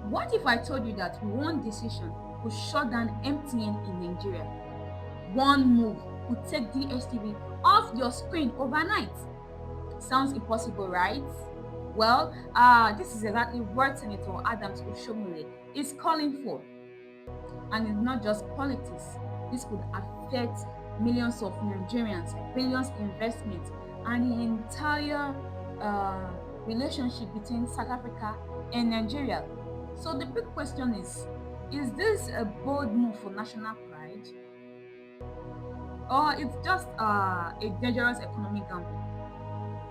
What if I told you that one decision could shut down MTN in Nigeria? One move could take DSTV off your screen overnight. Sounds impossible, right? Well, this is exactly what Senator Adams Oshiomhole is calling for. And it's not just politics. This could affect millions of Nigerians, billions investment, and the entire uh, relationship between South Africa and Nigeria. So the big question is this a bold move for national pride, or it's just a dangerous economic gamble?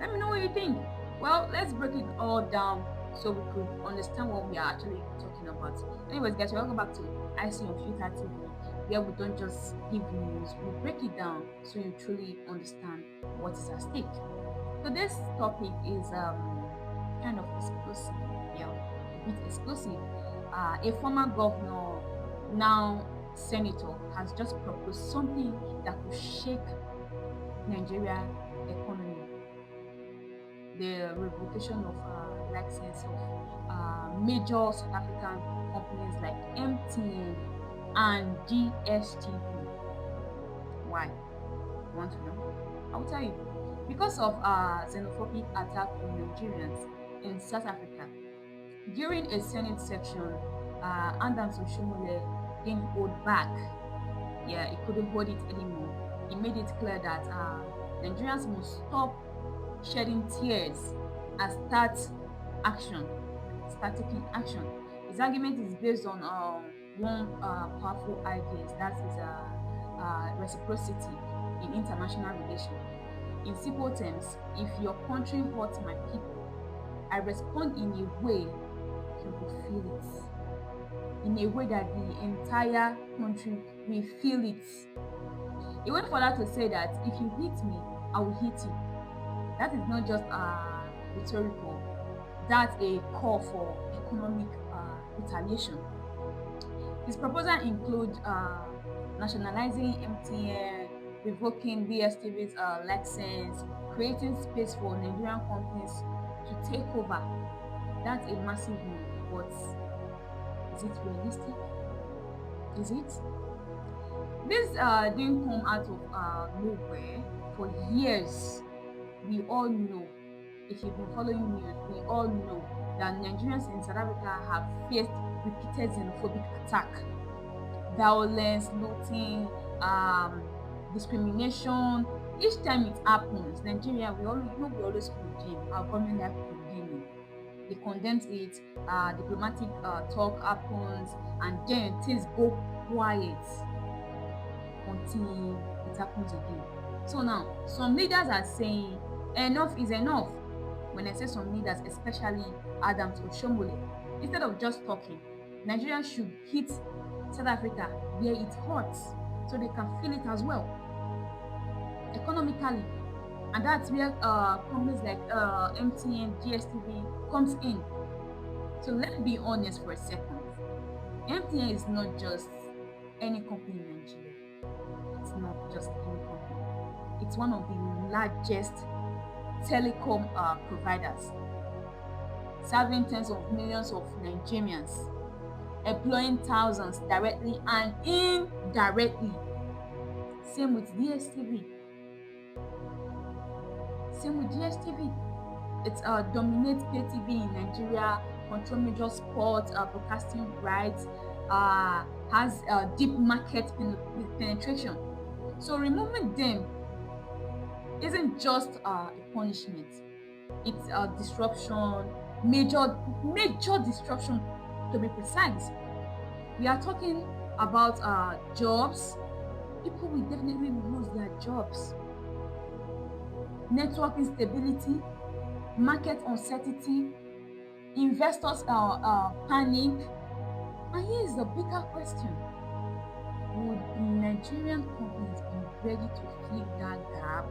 Let me know what you think. Well, let's break it all down so we could understand what we are actually talking about. Anyways, guys, welcome back to IC on Future TV, where we don't just give news, we break it down so you truly understand what is at stake. So this topic is kind of explosive, yeah, a bit explosive. A former governor, now senator, has just proposed something that could shake Nigeria economy: the revocation of license of major South African companies like MTN and DSTV. Why? You want to know? I will tell you. Because of xenophobic attack on Nigerians in South Africa, during a Senate section, Adams Oshiomhole didn't hold back. Yeah, he couldn't hold it anymore. He made it clear that Nigerians must stop shedding tears and action, start taking action. His argument is based on one powerful idea, that is reciprocity in international relations. In simple terms, if your country hurts my people, I respond in a way you will feel it, in a way that the entire country will feel it. He went further to say that if you hit me, I will hit you. That is not just rhetorical, that's a call for economic retaliation. His proposal includes nationalizing MTN, revoking DSTV's license, creating space for Nigerian companies to take over. That's a massive move, but is it realistic? Is it? This didn't come out of nowhere. For years, we all know, if you've been following news, we all know that Nigerians in South Africa have faced repeated xenophobic attack, violence, looting, discrimination. Each time it happens, Nigeria, we always condemn. Our government like condemning. They condemn it, diplomatic talk happens, and then things go quiet until it happens again. So now, some leaders are saying enough is enough. When I say some leaders, especially Adams Oshiomhole, instead of just talking, Nigeria should hit South Africa where it hurts so they can feel it as well economically. And that's where companies like MTN, DSTV comes in. So let's be honest for a second. MTN is not just any company in Nigeria. It's not just any company. It's one of the largest telecom providers, serving tens of millions of Nigerians, employing thousands directly and indirectly. Same with DSTV. It dominates pay TV in Nigeria, control major sports, broadcasting rights, has deep market penetration. So removing them isn't just a punishment; it's a disruption, major disruption to be precise. We are talking about jobs. People will definitely lose their jobs. Network instability, market uncertainty, investors panic. And here is the bigger question: would Nigerian companies be ready to fill that gap?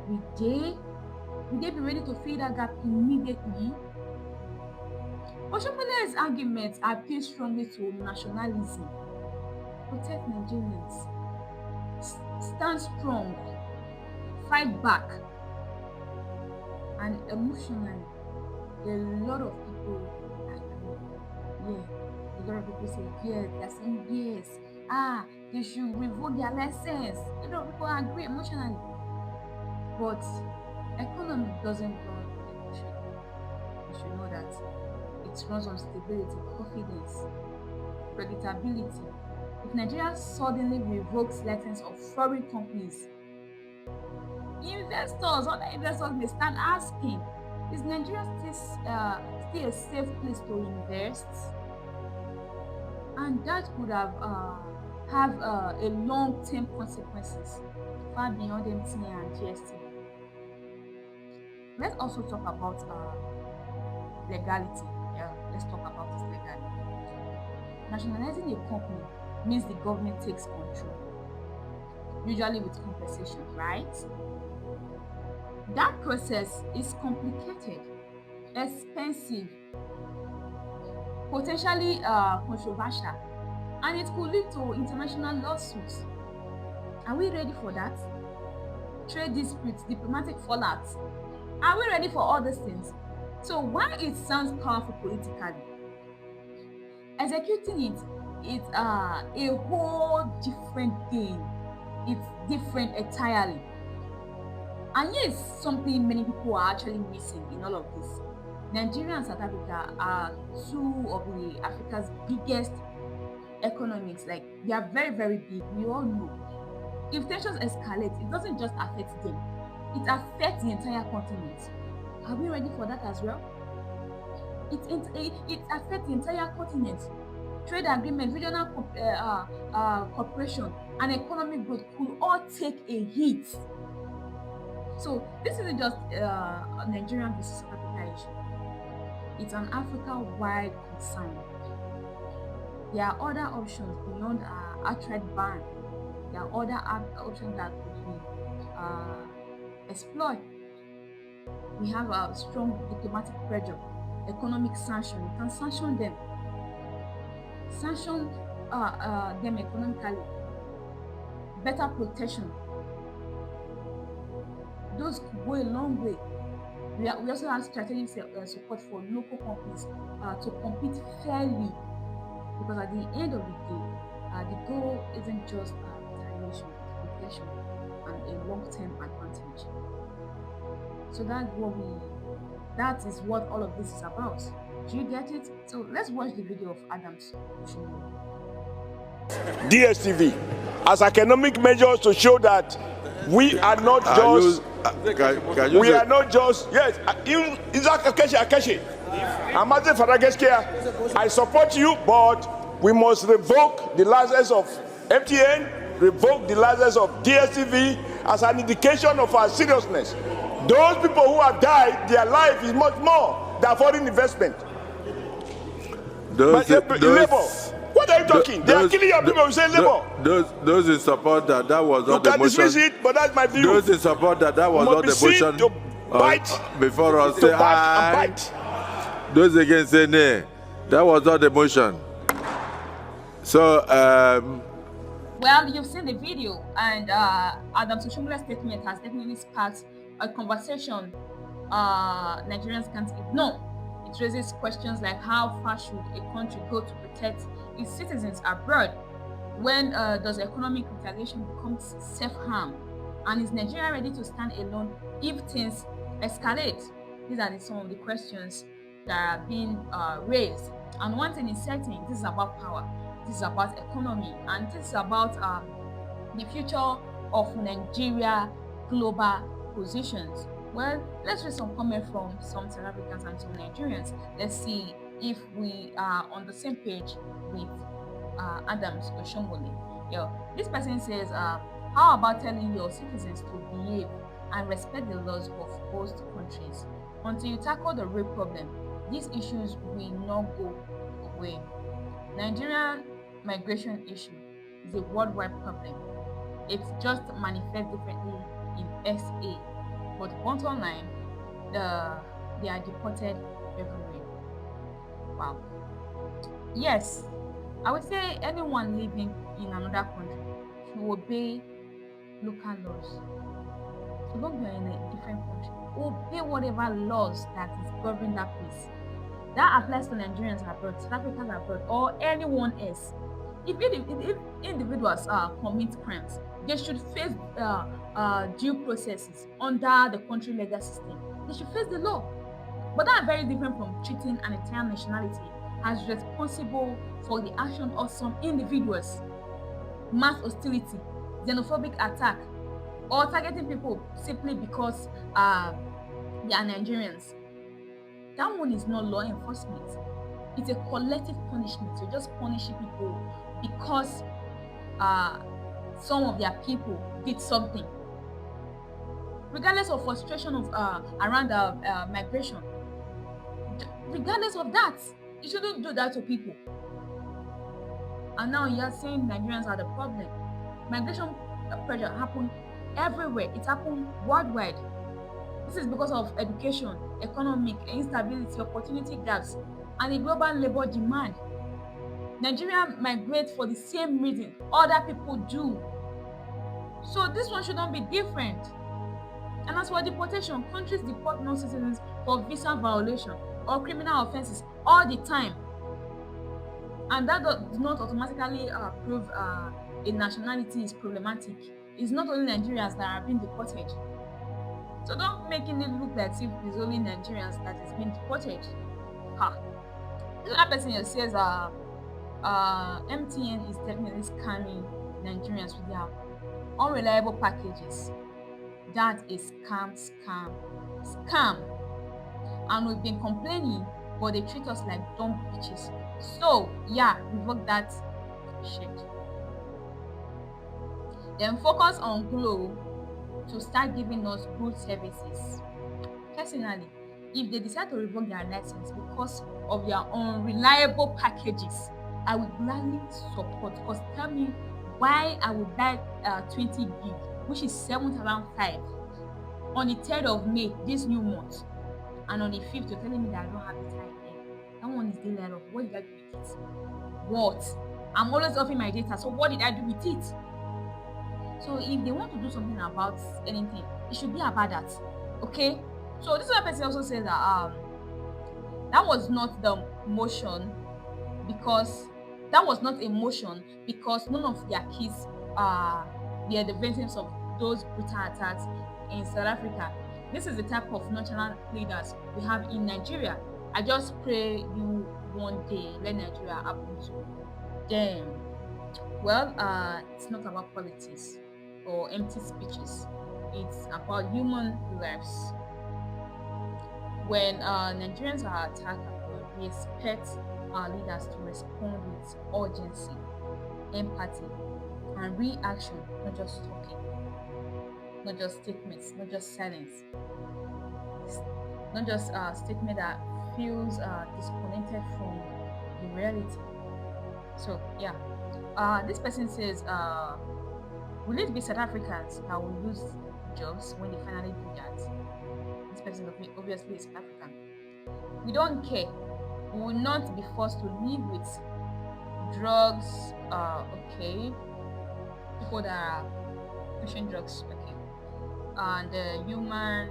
Will they be ready to fill that gap immediately? Oshimole's arguments appeal strongly to nationalism. Protect Nigerians. Stand strong. Fight back. And emotionally, a lot of people agree. yeah, a lot of people say yes, they're saying yes. They should revoke their license. A lot of people agree emotionally. But economy doesn't run on emotion. You should know that it runs on stability, confidence, predictability. If Nigeria suddenly revokes license of foreign companies, other investors may start asking, is Nigeria still a safe place to invest? And that could have a long-term consequences far beyond MTN and DSTV. Let's also talk about legality. Yeah, let's talk about this legality. Nationalizing a company means the government takes control, usually with compensation, right? That process is complicated, expensive, potentially controversial, and it could lead to international lawsuits. Are we ready for that? Trade disputes, diplomatic fallouts. Are we ready for all these things? So while it sounds powerful politically, executing it's a whole different game. It's different entirely. And yes, something many people are actually missing in all of this. Nigeria and South Africa are two of the Africa's biggest economies. Like, they are very, very big. We all know. If tensions escalate, it doesn't just affect them. It affects the entire continent. Are we ready for that as well? It affects the entire continent. Trade agreement, regional cooperation, and economic growth could all take a hit. So this isn't just a Nigerian versus South Africa issue. It's an Africa-wide concern. There are other options beyond outright ban. There are other options that could be explored. We have a strong diplomatic pressure, economic sanction. You can sanction them. Sanction them economically. Better protection. Those could go a long way. We also have strategic support for local companies to compete fairly, because at the end of the day, the goal isn't just retaliation, it's protection and a long-term advantage. So that is what all of this is about. Do you get it? So let's watch the video of Adam's Oshimole. DSTV as economic measures to show that we are not just we are not just yes. I support you, but we must revoke the license of MTN, revoke the license of DSTV as an indication of our seriousness. Those people who have died, their life is much more than foreign investment. Labor. What are you talking? They are killing your people who say labor. Those in support that was not the motion. You can dismiss it, but that's my view. Those in support that was not the motion. To bite, before us say aye. Those against say nay. That was not the motion. So well, you've seen the video, and Adam's Oshimole's statement has definitely sparked a conversation Nigerians can't ignore. It raises questions like, how far should a country go to protect its citizens abroad? When does economic retaliation become self-harm? And is Nigeria ready to stand alone if things escalate? These are some of the questions that are being raised. And one thing is certain, this is about power, this is about economy, and this is about the future of Nigeria global positions. Well, let's read some comments from some South Africans and some Nigerians. Let's see if we are on the same page with Adam's Oshiomhole. This person says, how about telling your citizens to behave and respect the laws of both countries? Until you tackle the real problem, these issues will not go away. Nigerian migration issue is a worldwide problem. It just manifests differently in SA. But bottom line, they are deported everywhere. Wow. Yes, I would say anyone living in another country should obey local laws. So don't be in a different country. Obey whatever laws that is governing that place. That applies to Nigerians abroad, South Africans abroad, or anyone else. If individuals commit crimes, they should face due processes under the country legal system. They should face the law. But that is very different from treating an entire nationality as responsible for the action of some individuals, mass hostility, xenophobic attack, or targeting people simply because they are Nigerians. That one is not law enforcement. It's a collective punishment. You're just punishing people because some of their people did something. Regardless of frustration of around migration, regardless of that, you shouldn't do that to people. And now you're saying Nigerians are the problem. Migration pressure happened everywhere. It happened worldwide. This is because of education, economic instability, opportunity gaps, and the global labor demand. Nigeria migrate for the same reason other people do. So this one shouldn't be different. And as for deportation, countries deport non-citizens for visa violation or criminal offenses all the time. And that does not automatically prove a nationality is problematic. It's not only Nigerians that are being deported. So don't making it look like if it's only Nigerians that is being deported. Another person here says MTN is definitely scamming Nigerians with their unreliable packages. That is scam. And we've been complaining, but they treat us like dumb bitches. So yeah, revoke that shit. Then focus on Glow to start giving us good services. Personally, if they decide to revoke their license because of their unreliable packages, I would gladly support. Because tell me why I would buy 20 gig, which is 7,500 on the 3rd of May this new month, and on the 5th you're telling me that I don't have it right there. That one is daylight of what did I do with it? What? I'm always offering my data, so what did I do with it? So if they want to do something about anything, it should be about that. Okay? So this other person also says that that was not the motion because that was not a motion because none of their kids were the victims of those brutal attacks in South Africa. This is the type of national leaders we have in Nigeria. I just pray you one day let Nigeria happen to them. Well, it's not about politics or empty speeches. It's about human lives. When Nigerians are attacked abroad, we expect our leaders to respond with urgency, empathy, and reaction, not just talking, not just statements, not just silence, not just a statement that feels disconnected from the reality. So yeah, this person says, will it be South Africans that will lose jobs when they finally do that? This person obviously is South African. We don't care. We will not be forced to live with drugs. Okay, people that are pushing drugs. Okay, and human,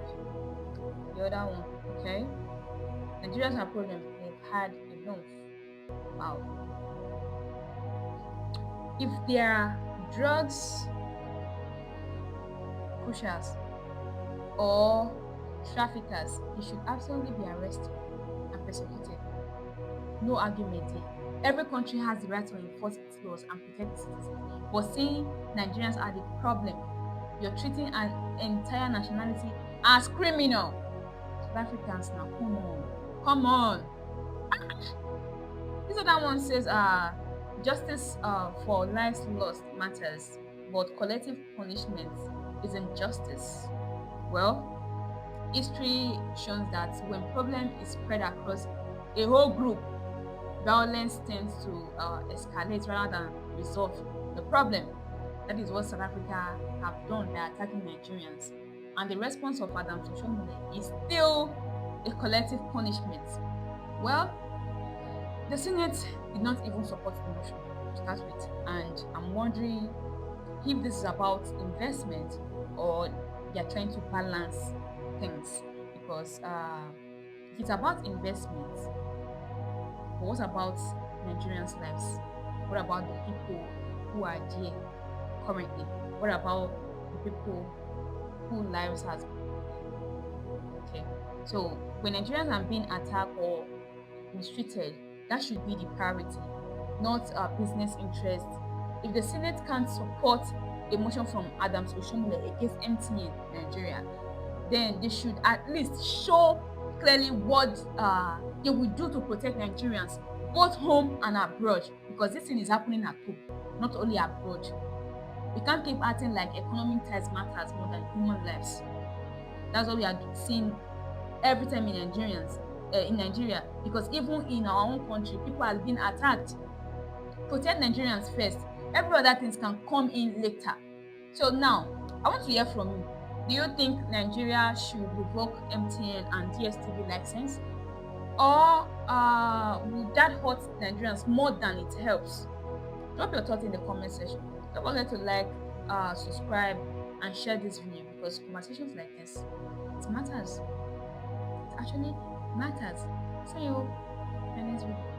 the other one. Okay, Nigerians are problem. They've had enough. Wow. If there are drugs pushers or traffickers, they should absolutely be arrested and persecuted. No argument here. Every country has the right to enforce its laws and protect its citizens. But saying Nigerians are the problem, you're treating an entire nationality as criminal. South Africans now, come on. This other one says, justice for lives lost matters, but collective punishment is injustice. Well, history shows that when problem is spread across a whole group, violence tends to escalate rather than resolve the problem. That is what South Africa have done by attacking Nigerians. And the response of Oshiomhole is still a collective punishment. Well, the Senate did not even support the motion to start with. And I'm wondering if this is about investment or they're trying to balance things. Because if it's about investment, But what about Nigerians' lives? What about the people who are there currently? What about the people whose lives has okay? So when Nigerians are being attacked or mistreated, that should be the priority, not business interests. If the Senate can't support a motion from Adams Oshiomhole against MTN Nigeria, then they should at least show clearly what they will do to protect Nigerians, both home and abroad, because this thing is happening at home, not only abroad. We can't keep acting like economic ties matters more than human lives. That's what we are seeing every time in Nigeria, because even in our own country, people are being attacked. Protect Nigerians first. Every other things can come in later. So now, I want to hear from you. Do you think Nigeria should revoke MTN and DSTV license? Or would that hurt Nigerians more than it helps? Drop your thoughts in the comment section. Don't forget to like, subscribe, and share this video, because conversations like this, it matters. It actually matters. See you in the next video.